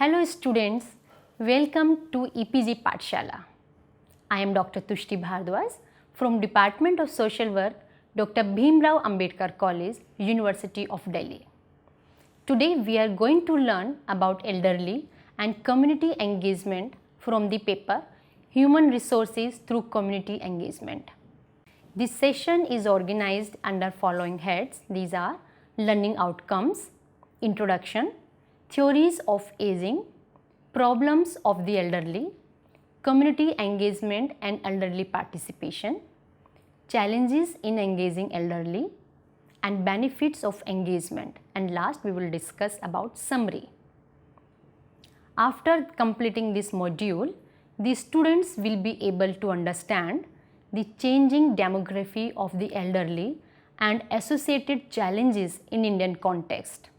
Hello students, welcome to EPG Pathshala. I am Dr. Tushti Bhardwaj from Department of Social Work, Dr. Bhimrao Ambedkar College, University of Delhi. Today we are going to learn about elderly and community engagement from the paper Human Resources through Community Engagement. This session is organized under following heads. These are learning outcomes, introduction, theories of aging, problems of the elderly, community engagement and elderly participation, challenges in engaging elderly, and benefits of engagement. And last we will discuss about summary. After completing this module, the students will be able to understand the changing demography of the elderly and associated challenges in Indian context.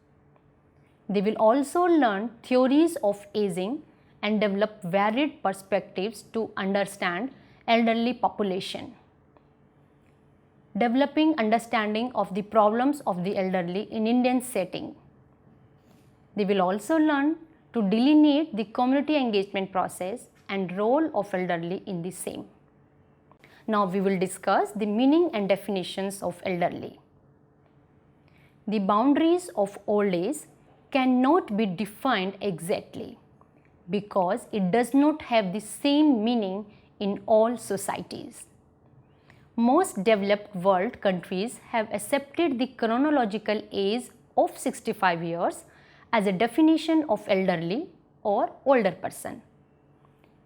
They will also learn theories of aging and develop varied perspectives to understand elderly population. Developing understanding of the problems of the elderly in Indian setting. They will also learn to delineate the community engagement process and role of elderly in the same. Now we will discuss the meaning and definitions of elderly. The boundaries of old age cannot be defined exactly because it does not have the same meaning in all societies. Most developed world countries have accepted the chronological age of 65 years as a definition of elderly or older person.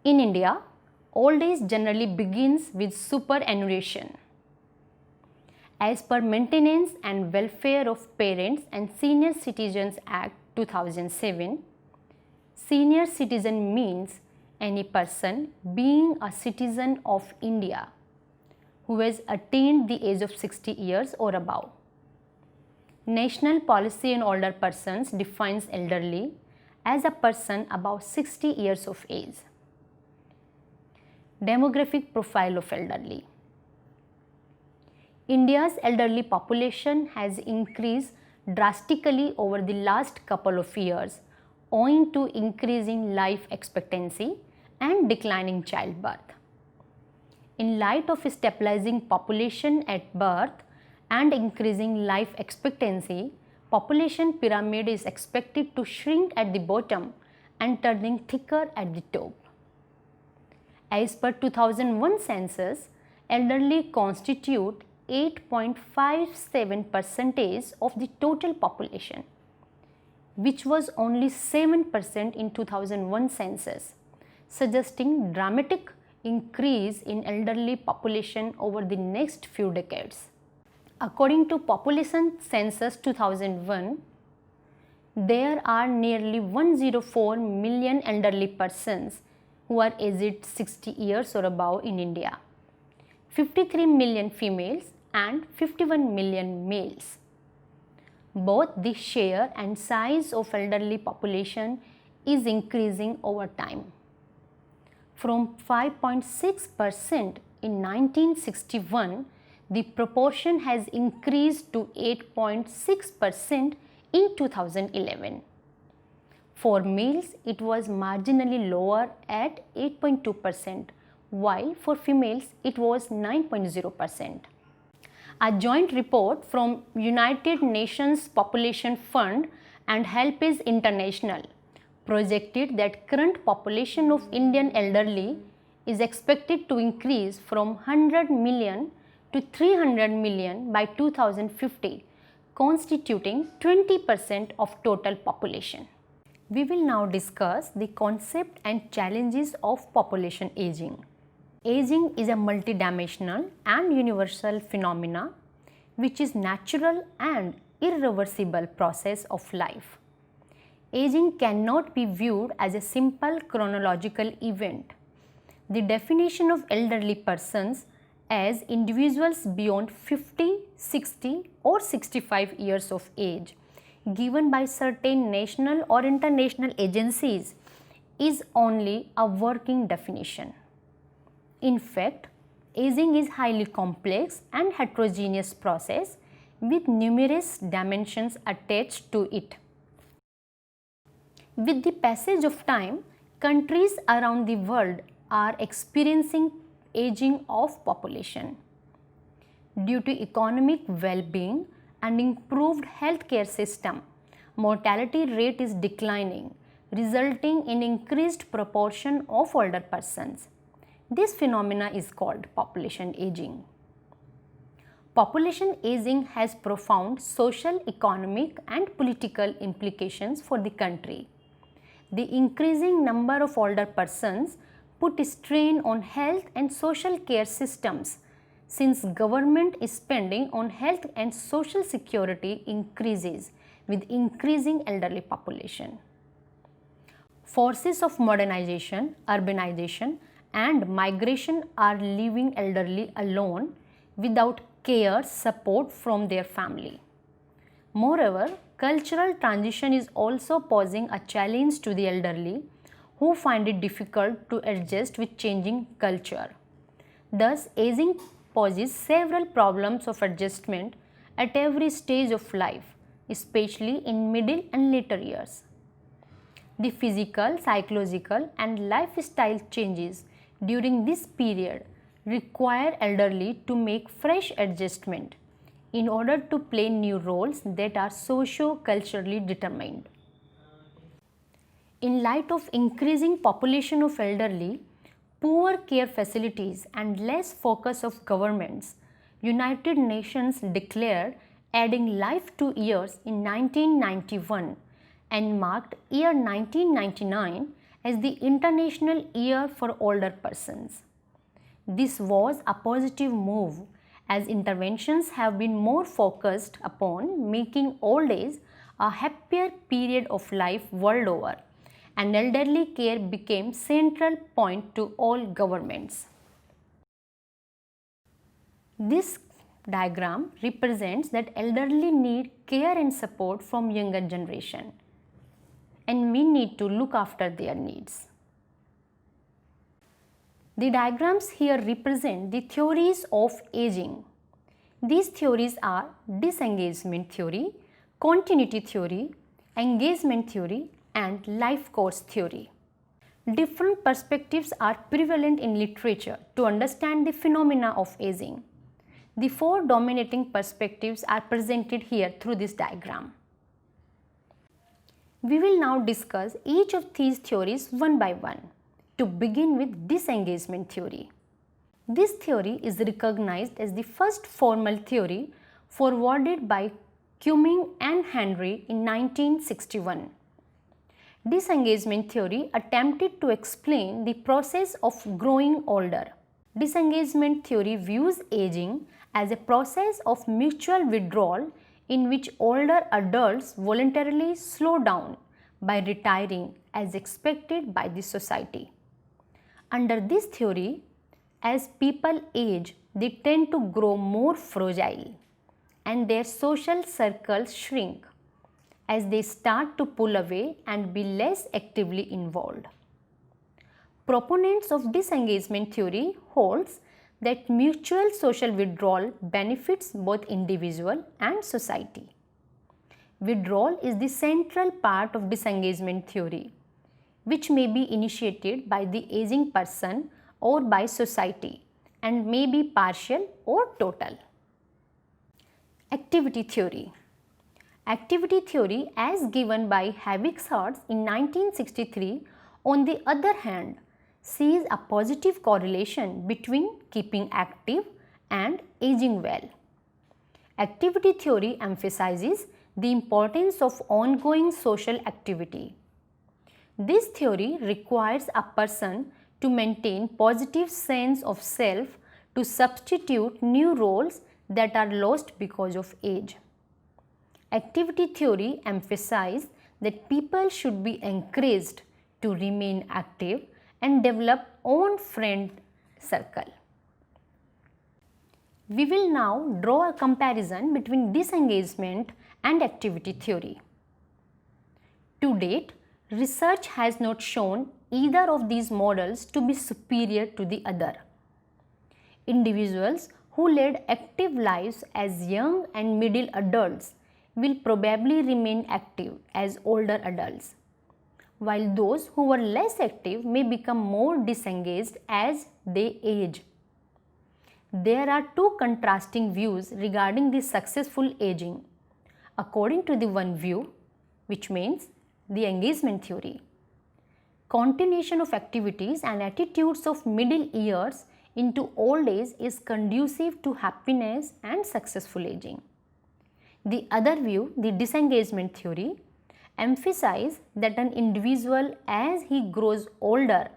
In India, old age generally begins with superannuation. As per Maintenance and Welfare of Parents and Senior Citizens Act 2007, senior citizen means any person being a citizen of India who has attained the age of 60 years or above. National Policy on Older Persons defines elderly as a person above 60 years of age. Demographic profile of elderly. India's elderly population has increased drastically over the last couple of years owing to increasing life expectancy and declining childbirth. In light of a stabilizing population at birth and increasing life expectancy, population pyramid is expected to shrink at the bottom and turning thicker at the top. As per 2001 census, elderly constitute 8.57% of the total population, which was only 7% in 2001 census, suggesting dramatic increase in elderly population over the next few decades. According to Population Census 2001, there are nearly 104 million elderly persons who are aged 60 years or above in India, 53 million females and 51 million males. Both the share and size of elderly population is increasing over time. From 5.6% in 1961, the proportion has increased to 8.6% in 2011. For males, it was marginally lower at 8.2%, while for females, it was 9.0%. A joint report from United Nations Population Fund and Helpage International projected that current population of Indian elderly is expected to increase from 100 million to 300 million by 2050, constituting 20% of total population. We will now discuss the concept and challenges of population aging. Aging is a multidimensional and universal phenomena which is natural and irreversible process of life. Aging cannot be viewed as a simple chronological event. The definition of elderly persons as individuals beyond 50, 60 or 65 years of age given by certain national or international agencies is only a working definition. In fact, aging is highly complex and heterogeneous process with numerous dimensions attached to it. With the passage of time, countries around the world are experiencing aging of population. Due to economic well-being and improved healthcare system, mortality rate is declining, resulting in increased proportion of older persons. This phenomena is called population aging. Population aging has profound social, economic and political implications for the country. The increasing number of older persons put strain on health and social care systems since government spending on health and social security increases with increasing elderly population. Forces of modernization, urbanization and migration are leaving elderly alone without care support from their family. Moreover, cultural transition is also posing a challenge to the elderly who find it difficult to adjust with changing culture. Thus, aging poses several problems of adjustment at every stage of life, especially in middle and later years. The physical, psychological and lifestyle changes during this period require elderly to make fresh adjustment in order to play new roles that are socio-culturally determined. In light of increasing population of elderly, poor care facilities and less focus of governments, United Nations declared adding life to years in 1991 and marked year 1999 as the International Year for Older Persons. This was a positive move as interventions have been more focused upon making old age a happier period of life world over, and elderly care became central point to all governments. This diagram represents that elderly need care and support from younger generation, and we need to look after their needs. The diagrams here represent the theories of aging. These theories are disengagement theory, continuity theory, engagement theory and life course theory. Different perspectives are prevalent in literature to understand the phenomena of aging. The four dominating perspectives are presented here through this diagram. We will now discuss each of these theories one by one. To begin with disengagement theory. This theory is recognized as the first formal theory forwarded by Cumming and Henry in 1961. Disengagement theory attempted to explain the process of growing older. Disengagement theory views aging as a process of mutual withdrawal in which older adults voluntarily slow down by retiring as expected by the society. Under this theory, as people age, they tend to grow more fragile and their social circles shrink as they start to pull away and be less actively involved. Proponents of disengagement theory holds that mutual social withdrawal benefits both individual and society. Withdrawal is the central part of disengagement theory, which may be initiated by the aging person or by society and may be partial or total. Activity theory. Activity theory as given by Havixards in 1963 on the other hand sees a positive correlation between keeping active and aging well. Activity theory emphasizes the importance of ongoing social activity. This theory requires a person to maintain positive sense of self to substitute new roles that are lost because of age. Activity theory emphasizes that people should be encouraged to remain active and develop own friend circle. We will now draw a comparison between disengagement and activity theory. To date, research has not shown either of these models to be superior to the other. Individuals who led active lives as young and middle adults will probably remain active as older adults. while those who were less active may become more disengaged as they age. There are two contrasting views regarding the successful aging. According to the one view, which means the engagement theory, continuation of activities and attitudes of middle years into old age is conducive to happiness and successful aging. The other view, the disengagement theory, emphasizes that an individual as he grows older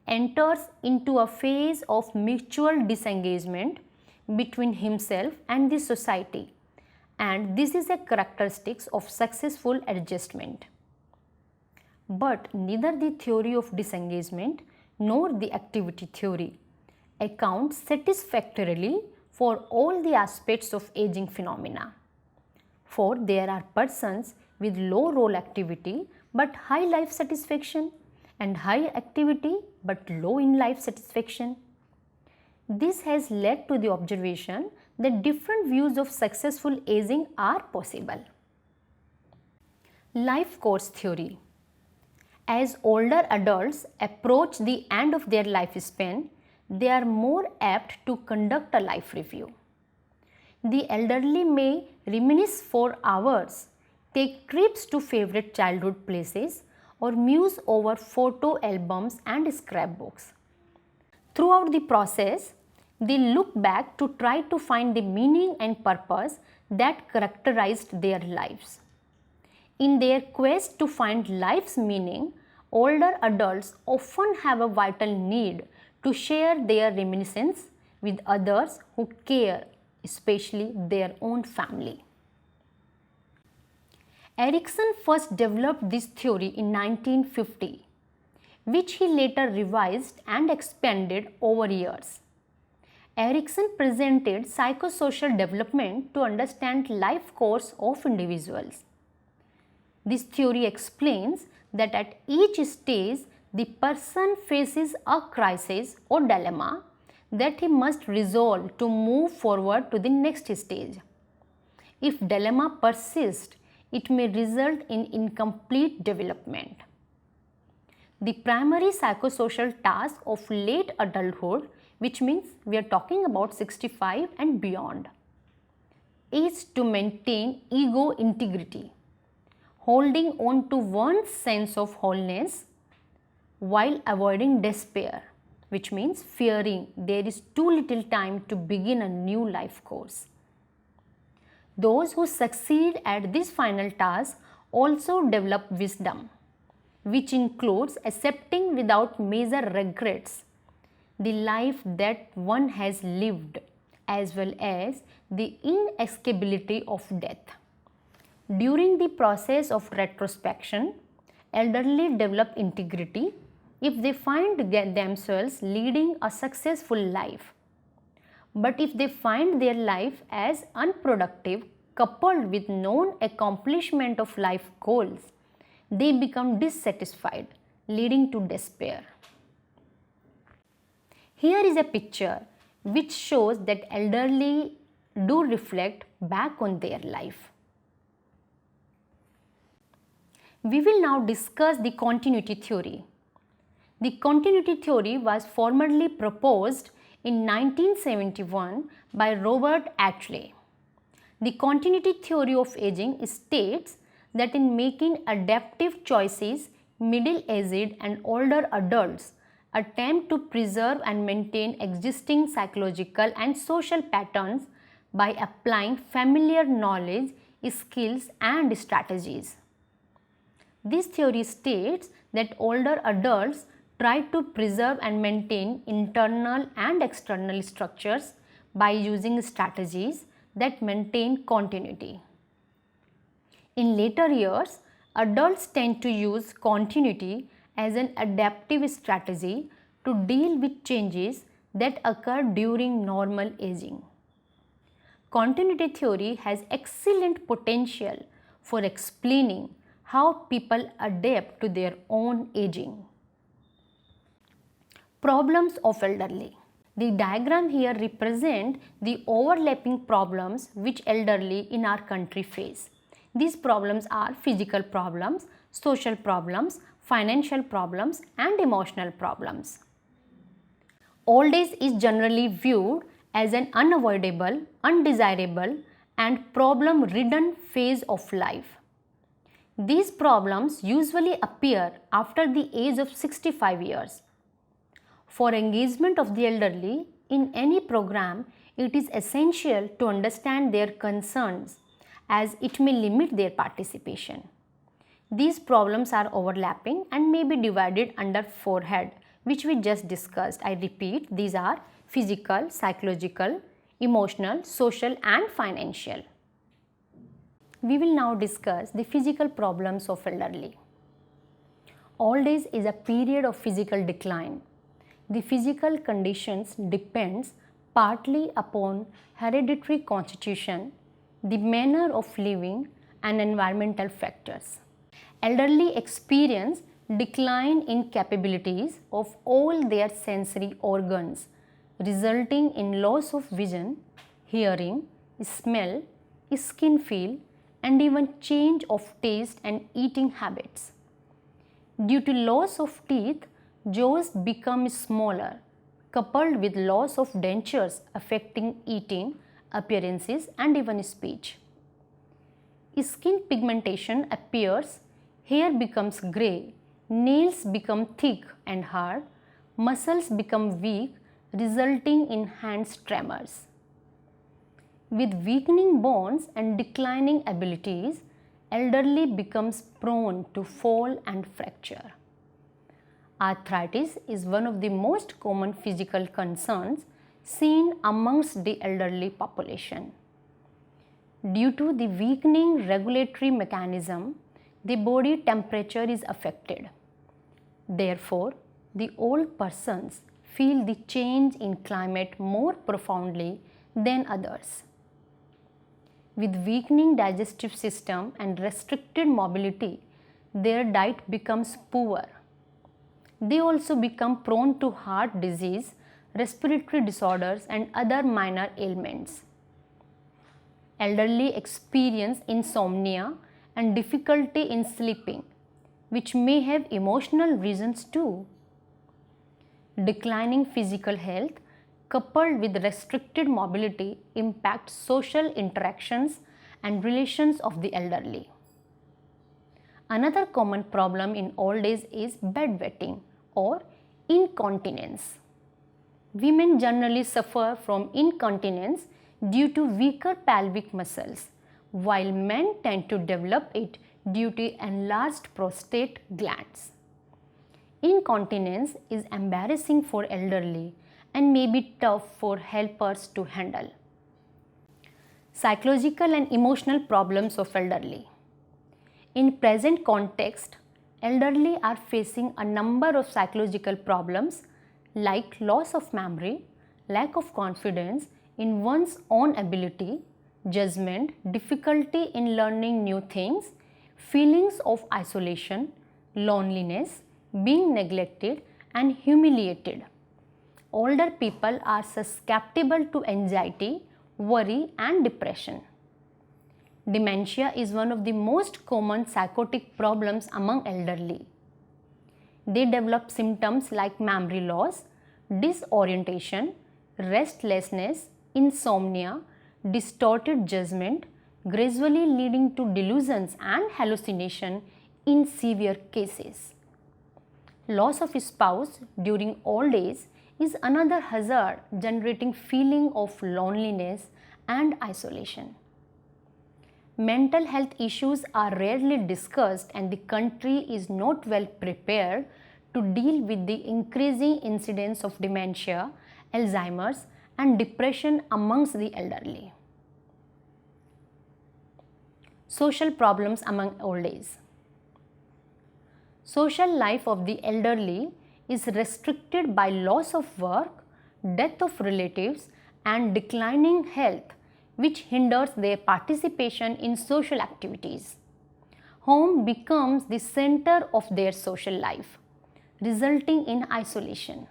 enters into a phase of mutual disengagement between himself and the society, and this is a characteristic of successful adjustment. But neither the theory of disengagement nor the activity theory accounts satisfactorily for all the aspects of aging phenomena. For there are persons with low role activity but high life satisfaction, and high activity but low in life satisfaction. This has led to the observation that different views of successful aging are possible. Life course theory. As older adults approach the end of their lifespan, they are more apt to conduct a life review. The elderly may reminisce for hours, take trips to favorite childhood places, or muse over photo albums and scrapbooks. Throughout the process, they look back to try to find the meaning and purpose that characterized their lives. In their quest to find life's meaning, older adults often have a vital need to share their reminiscence with others who care, especially their own family. Erikson first developed this theory in 1950, which he later revised and expanded over years. Erikson presented psychosocial development to understand life course of individuals. This theory explains that at each stage the person faces a crisis or dilemma that he must resolve to move forward to the next stage. If dilemma persists, it may result in incomplete development. The primary psychosocial task of late adulthood, which means we are talking about 65 and beyond, is to maintain ego integrity, holding on to one's sense of wholeness while avoiding despair, which means fearing there is too little time to begin a new life course. Those who succeed at this final task also develop wisdom, which includes accepting without major regrets the life that one has lived, as well as the inescapability of death. During the process of retrospection, elderly develop integrity if they find themselves leading a successful life. But if they find their life as unproductive coupled with non-accomplishment of life goals, they become dissatisfied, leading to despair. Here is a picture which shows that elderly do reflect back on their life. We will now discuss the continuity theory. The continuity theory was formally proposed in 1971 by Robert Attlee. The continuity theory of aging states that in making adaptive choices, middle-aged and older adults attempt to preserve and maintain existing psychological and social patterns by applying familiar knowledge, skills and strategies. This theory states that older adults try to preserve and maintain internal and external structures by using strategies that maintain continuity. In later years, adults tend to use continuity as an adaptive strategy to deal with changes that occur during normal aging. Continuity theory has excellent potential for explaining how people adapt to their own aging. Problems of elderly. The diagram here represents the overlapping problems which elderly in our country face. These problems are physical problems, social problems, financial problems, and emotional problems. Old age is generally viewed as an unavoidable, undesirable, and problem-ridden phase of life. These problems usually appear after the age of 65 years. For engagement of the elderly in any program, it is essential to understand their concerns as it may limit their participation. These problems are overlapping and may be divided under four heads, which we just discussed. I repeat, these are physical, psychological, emotional, social, and financial. We will now discuss the physical problems of elderly. Old age is a period of physical decline. The physical conditions depends partly upon hereditary constitution, the manner of living, and environmental factors. Elderly experience decline in capabilities of all their sensory organs, resulting in loss of vision, hearing, smell, skin feel, and even change of taste and eating habits. Due to loss of teeth, jaws become smaller, coupled with loss of dentures affecting eating, appearances, and even speech. Skin pigmentation appears, hair becomes grey, nails become thick and hard, muscles become weak, resulting in hand tremors. With weakening bones and declining abilities, elderly becomes prone to fall and fracture. Arthritis is one of the most common physical concerns seen amongst the elderly population. Due to the weakening regulatory mechanism, the body temperature is affected. Therefore, the old persons feel the change in climate more profoundly than others. With weakening digestive system and restricted mobility, their diet becomes poor. They also become prone to heart disease, respiratory disorders, and other minor ailments. Elderly experience insomnia and difficulty in sleeping, which may have emotional reasons too. Declining physical health coupled with restricted mobility impact social interactions and relations of the elderly. Another common problem in old age is bedwetting or incontinence. Women generally suffer from incontinence due to weaker pelvic muscles, while men tend to develop it due to enlarged prostate glands. Incontinence is embarrassing for elderly and may be tough for helpers to handle. Psychological and emotional problems of elderly. In present context, elderly are facing a number of psychological problems like loss of memory, lack of confidence in one's own ability, judgment, difficulty in learning new things, feelings of isolation, loneliness, being neglected, and humiliated. Older people are susceptible to anxiety, worry, and depression. Dementia is one of the most common psychotic problems among elderly. They develop symptoms like memory loss, disorientation, restlessness, insomnia, distorted judgment, gradually leading to delusions and hallucination in severe cases. Loss of spouse during old age is another hazard, generating feeling of loneliness and isolation. Mental health issues are rarely discussed and the country is not well prepared to deal with the increasing incidence of dementia, Alzheimer's, and depression amongst the elderly. Social problems among old age. Social life of the elderly is restricted by loss of work, death of relatives, and declining health, which hinders their participation in social activities. Home becomes the center of their social life, resulting in isolation.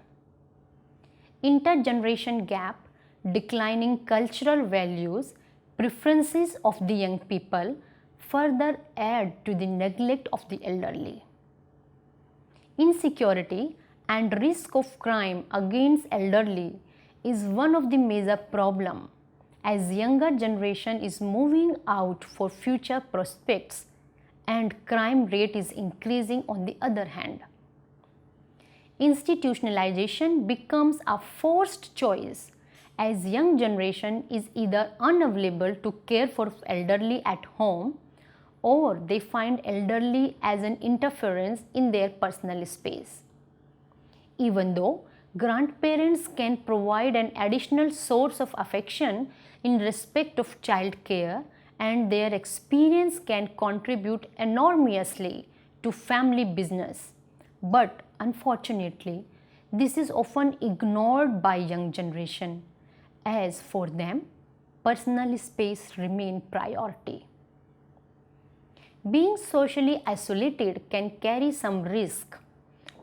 Intergeneration gap, declining cultural values, preferences of the young people, further add to the neglect of the elderly. Insecurity and risk of crime against elderly is one of the major problems as younger generation is moving out for future prospects and crime rate is increasing on the other hand. Institutionalization becomes a forced choice as young generation is either unavailable to care for elderly at home or they find elderly as an interference in their personal space. Even though grandparents can provide an additional source of affection in respect of child care and their experience can contribute enormously to family business. But unfortunately, this is often ignored by young generation as for them, personal space remain priority. Being socially isolated can carry some risk,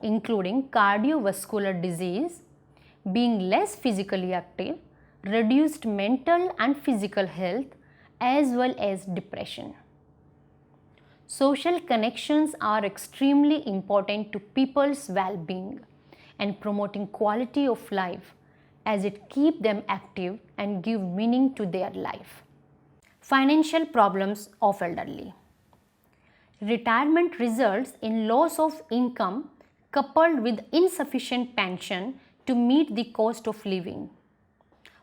including cardiovascular disease, being less physically active, reduced mental and physical health, as well as depression. Social connections are extremely important to people's well-being and promoting quality of life as it keeps them active and give meaning to their life. Financial problems of elderly. Retirement results in loss of income coupled with insufficient pension to meet the cost of living.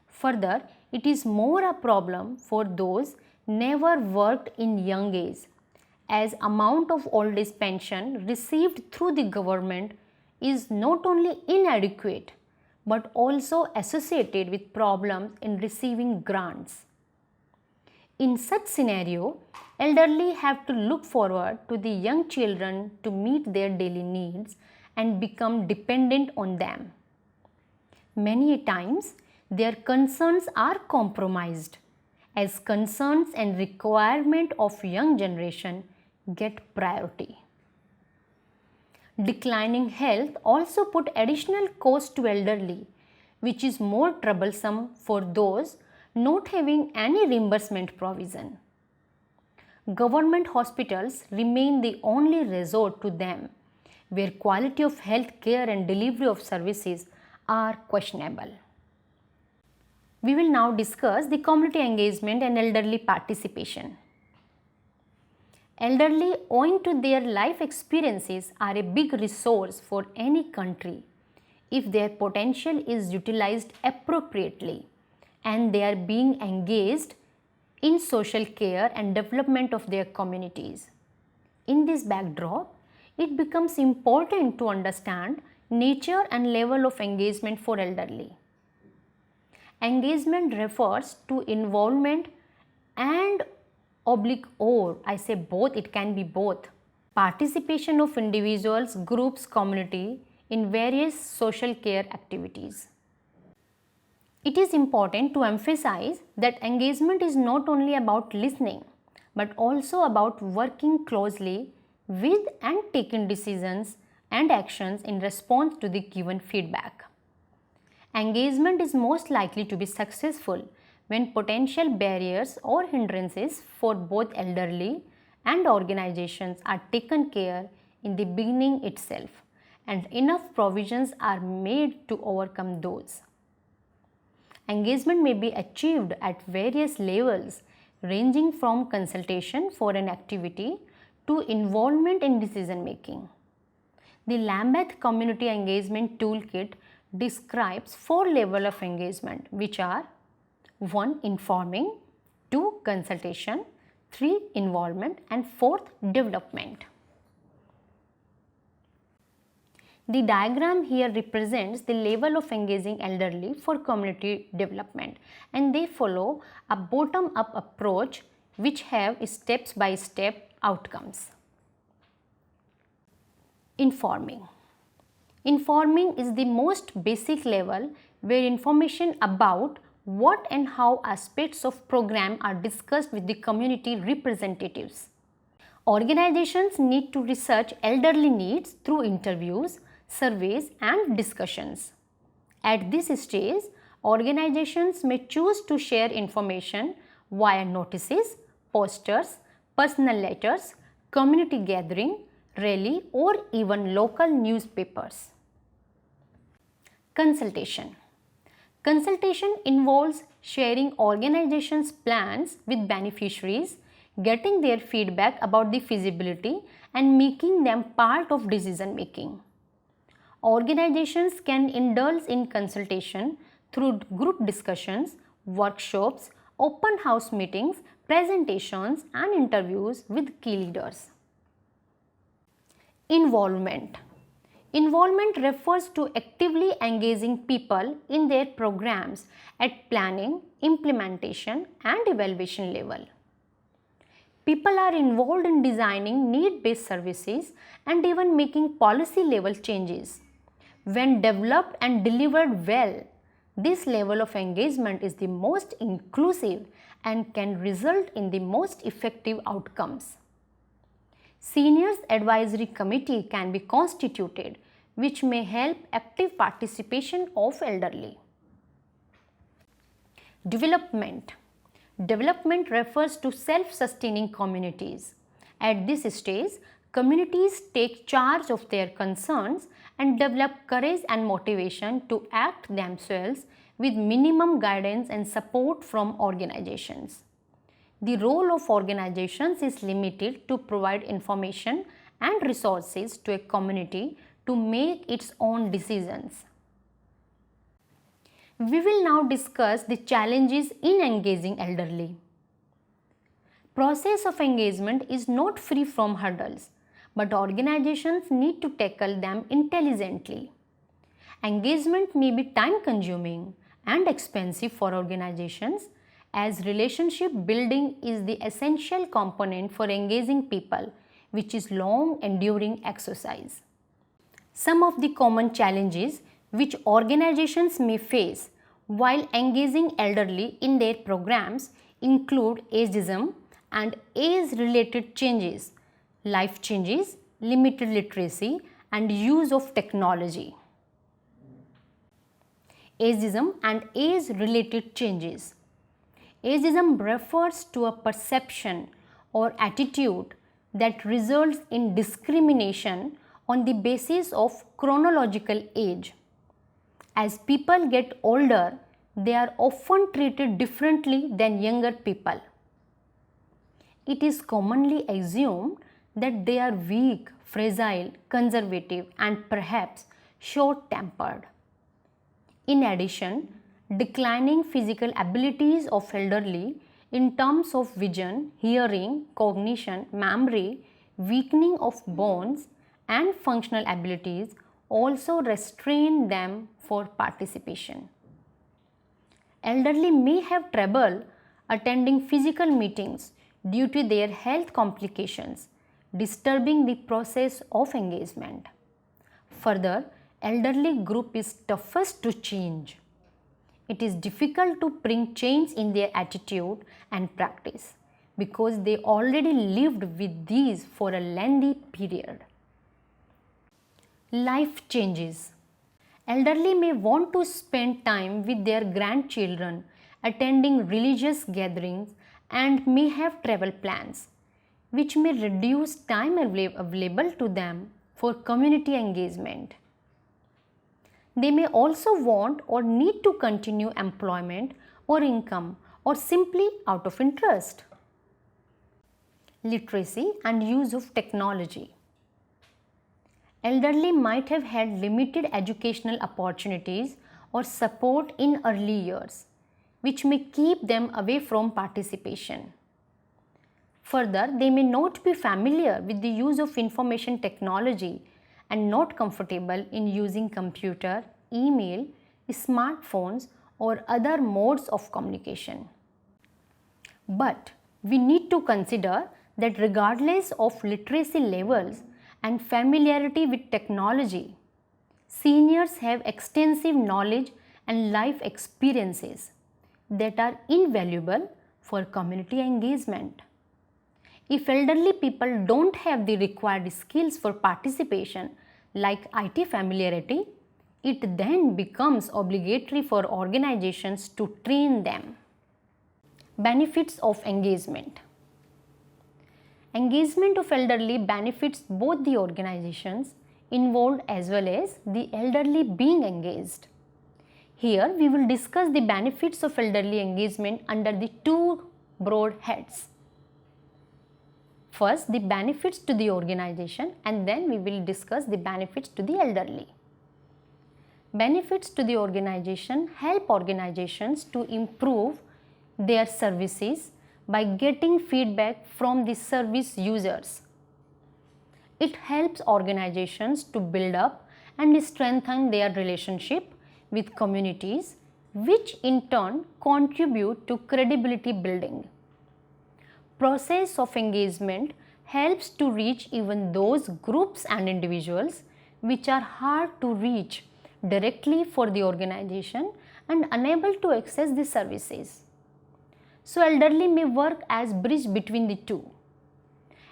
Further, it is more a problem for those never worked in young age as amount of old age pension received through the government is not only inadequate but also associated with problems in receiving grants. In such scenario, elderly have to look forward to the young children to meet their daily needs and become dependent on them. Many times, their concerns are compromised as concerns and requirement of young generation get priority. Declining health also put additional cost to elderly, which is more troublesome for those not having any reimbursement provision. Government hospitals remain the only resort to them, where quality of health care and delivery of services are questionable. We will now discuss the community engagement and elderly participation. Elderly, owing to their life experiences, are a big resource for any country if their potential is utilized appropriately and they are being engaged in social care and development of their communities. In this backdrop, it becomes important to understand nature and level of engagement for elderly. Engagement refers to involvement and or I say both, it can be both. Participation of individuals, groups, community in various social care activities. It is important to emphasize that engagement is not only about listening but also about working closely with and taking decisions and actions in response to the given feedback. Engagement is most likely to be successful when potential barriers or hindrances for both elderly and organizations are taken care in the beginning itself and enough provisions are made to overcome those. Engagement may be achieved at various levels ranging from consultation for an activity to involvement in decision making. The Lambeth Community Engagement Toolkit describes 4 levels of engagement which are 1. Informing, 2. Consultation, 3. Involvement and 4th development. The diagram here represents the level of engaging elderly for community development and they follow a bottom-up approach which have step-by-step outcomes. Informing. Informing is the most basic level where information about what and how aspects of program are discussed with the community representatives. Organizations need to research elderly needs through interviews, surveys and discussions. At this stage, organizations may choose to share information via notices, posters, personal letters, community gathering, rally, or even local newspapers. Consultation. Consultation involves sharing organizations' plans with beneficiaries, getting their feedback about the feasibility, and making them part of decision making. Organizations can indulge in consultation through group discussions, workshops, open house meetings, presentations, and interviews with key leaders. Involvement. Involvement refers to actively engaging people in their programs at planning, implementation, and evaluation level. People are involved in designing need-based services and even making policy-level changes. When developed and delivered well, this level of engagement is the most inclusive and can result in the most effective outcomes. Seniors Advisory Committee can be constituted, which may help active participation of elderly. Development. Development refers to self-sustaining communities. At this stage, communities take charge of their concerns and develop courage and motivation to act themselves with minimum guidance and support from organizations. The role of organizations is limited to provide information and resources to a community to make its own decisions. We will now discuss the challenges in engaging elderly. Process of engagement is not free from hurdles, but organizations need to tackle them intelligently. Engagement may be time-consuming and expensive for organizations, as relationship building is the essential component for engaging people, which is long-enduring exercise. Some of the common challenges which organizations may face while engaging elderly in their programs include ageism and age-related changes, life changes, limited literacy, and use of technology. Ageism and age-related changes. Ageism refers to a perception or attitude that results in discrimination on the basis of chronological age. As people get older, they are often treated differently than younger people. It is commonly assumed that they are weak, fragile, conservative, and perhaps short-tempered. In addition, declining physical abilities of elderly in terms of vision, hearing, cognition, memory, weakening of bones, and functional abilities also restrain them for participation. Elderly may have trouble attending physical meetings due to their health complications, disturbing the process of engagement. Further, elderly group is toughest to change. It is difficult to bring change in their attitude and practice because they already lived with these for a lengthy period. Life changes. Elderly may want to spend time with their grandchildren, attending religious gatherings, and may have travel plans, which may reduce time available to them for community engagement. They may also want or need to continue employment or income or simply out of interest. Literacy and use of technology. Elderly might have had limited educational opportunities or support in early years, which may keep them away from participation. Further, they may not be familiar with the use of information technology and not comfortable in using computer, email, smartphones, or other modes of communication. But we need to consider that regardless of literacy levels and familiarity with technology, seniors have extensive knowledge and life experiences that are invaluable for community engagement. If elderly people don't have the required skills for participation like IT familiarity, it then becomes obligatory for organizations to train them. Benefits of engagement. Engagement of elderly benefits both the organizations involved as well as the elderly being engaged. Here we will discuss the benefits of elderly engagement under the two broad heads. First, the benefits to the organization, and then we will discuss the benefits to the elderly. Benefits to the organization help organizations to improve their services by getting feedback from the service users. It helps organizations to build up and strengthen their relationship with communities, which in turn contribute to credibility building. Process of engagement helps to reach even those groups and individuals which are hard to reach directly for the organization and unable to access the services. So elderly may work as bridge between the two.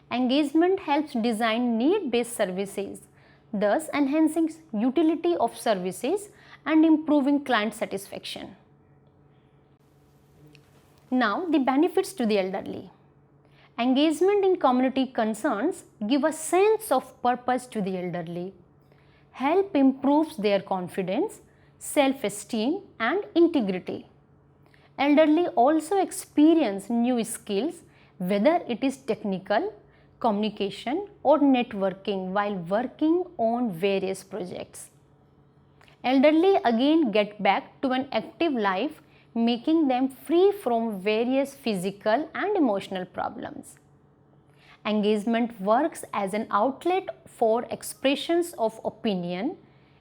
Engagement helps design need-based services, thus enhancing utility of services and improving client satisfaction. Now the benefits to the elderly. Engagement in community concerns give a sense of purpose to the elderly, help improves their confidence, self-esteem and integrity. Elderly also experience new skills, whether it is technical, communication or networking while working on various projects. Elderly again get back to an active life, making them free from various physical and emotional problems. Engagement works as an outlet for expressions of opinion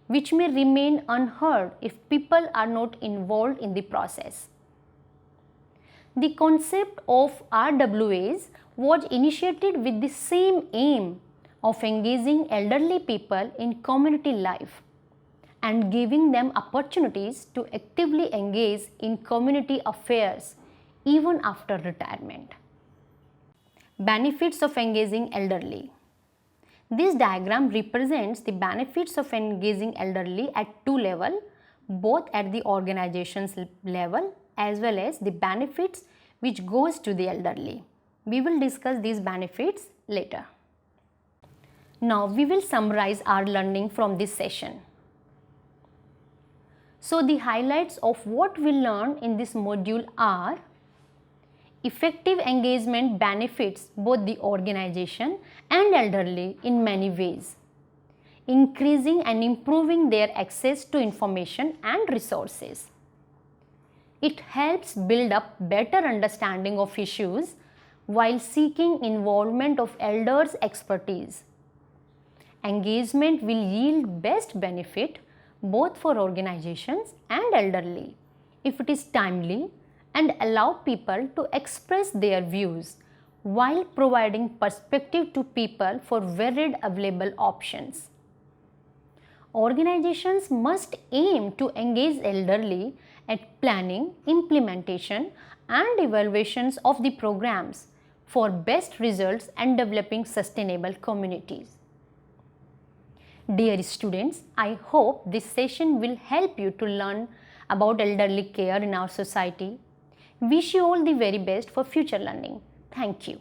which may remain unheard if people are not involved in the process. The concept of RWAs was initiated with the same aim of engaging elderly people in community life and giving them opportunities to actively engage in community affairs even after retirement. Benefits of engaging elderly. This diagram represents the benefits of engaging elderly at two levels, both at the organization's level as well as the benefits which goes to the elderly. We will discuss these benefits later. Now we will summarize our learning from this session. So the highlights of what we learned in this module are: effective engagement benefits both the organization and elderly in many ways, increasing and improving their access to information and resources. It helps build up better understanding of issues while seeking involvement of elders' expertise. Engagement will yield best benefit both for organizations and elderly if it is timely and allow people to express their views while providing perspective to people for varied available options. Organizations must aim to engage elderly at planning, implementation and evaluations of the programs for best results and developing sustainable communities. Dear students, I hope this session will help you to learn about elderly care in our society. Wish you all the very best for future learning. Thank you.